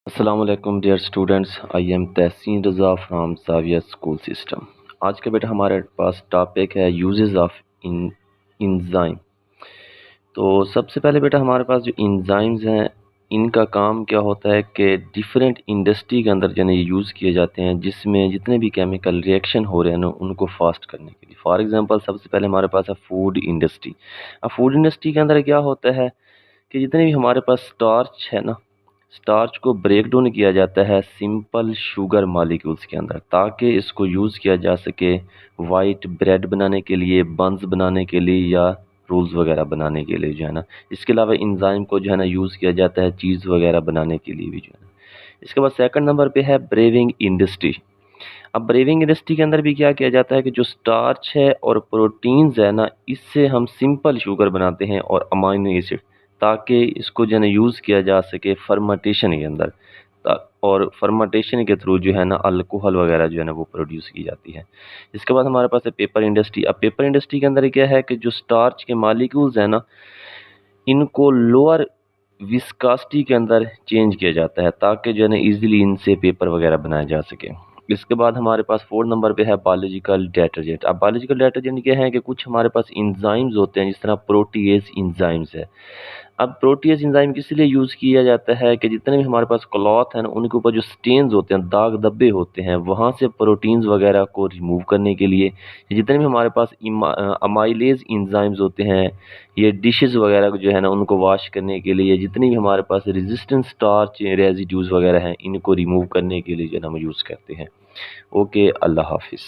السلام علیکم dear students, I am تحسین رضا فرام زاویہ اسکول سسٹم۔ آج کا بیٹا ہمارے پاس ٹاپک ہے یوزز آف انزائم۔ تو سب سے پہلے بیٹا ہمارے پاس جو انزائمز ہیں ان کا کام کیا ہوتا ہے کہ ڈیفرنٹ انڈسٹری کے اندر جو ہے یہ یوز کیے جاتے ہیں، جس میں جتنے بھی کیمیکل ریئیکشن ہو رہے ہیں نا ان کو فاسٹ کرنے کے لیے۔ فار ایگزامپل سب سے پہلے ہمارے پاس ہے فوڈ انڈسٹری۔ اب فوڈ انڈسٹری کے اندر کیا ہوتا ہے کہ جتنے بھی ہمارے پاس سٹارچ ہے نا، سٹارچ کو بریک ڈاؤن کیا جاتا ہے سمپل شوگر مالیکولز کے اندر، تاکہ اس کو یوز کیا جا سکے وائٹ بریڈ بنانے کے لیے، بنز بنانے کے لیے یا رولز وغیرہ بنانے کے لیے جو ہے نا۔ اس کے علاوہ انزائم کو جو ہے نا یوز کیا جاتا ہے چیز وغیرہ بنانے کے لیے بھی جو ہے نا۔ اس کے بعد سیکنڈ نمبر پہ ہے بریونگ انڈسٹری۔ اب بریونگ انڈسٹری کے اندر بھی کیا جاتا ہے کہ جو سٹارچ ہے اور پروٹینز ہے نا، اس سے ہم سمپل شوگر بناتے ہیں اور امائنو ایسڈ، تاکہ اس کو جو ہے نا یوز کیا جا سکے فرمنٹیشن کے اندر، اور فرمنٹیشن کے تھرو جو ہے نا الکوہل وغیرہ جو ہے نا وہ پروڈیوس کی جاتی ہے۔ اس کے بعد ہمارے پاس ہے پیپر انڈسٹری۔ اب پیپر انڈسٹری کے اندر کیا ہے کہ جو سٹارچ کے مالیکولز ہیں نا، ان کو لوور وسکاسٹی کے اندر چینج کیا جاتا ہے، تاکہ جو ہے نا ایزیلی ان سے پیپر وغیرہ بنایا جا سکے۔ اس کے بعد ہمارے پاس 4 نمبر پہ ہے بایولوجیکل ڈیٹرجنٹ۔ اب بایولوجیکل ڈیٹرجنٹ کیا ہے کہ کچھ ہمارے پاس انزائمز ہوتے ہیں، جس طرح پروٹیز انزائمز ہے۔ اب پروٹیز انزائم کس لیے یوز کیا جاتا ہے کہ جتنے بھی ہمارے پاس کلاتھ ہیں نا، ان کے اوپر جو سٹینز ہوتے ہیں، داغ دبے ہوتے ہیں، وہاں سے پروٹینز وغیرہ کو ریموو کرنے کے لیے، جتنے بھی ہمارے پاس امائلیز انزائمز ہوتے ہیں، یہ ڈشز وغیرہ جو ہے نا ان کو واش کرنے کے لیے، جتنی بھی ہمارے پاس ریزسٹنٹ سٹارچ ریزیڈیوز وغیرہ ہیں، ان کو ریموو کرنے کے لیے جو ہے نا ہم یوز کرتے ہیں۔ اوکے، اللہ حافظ۔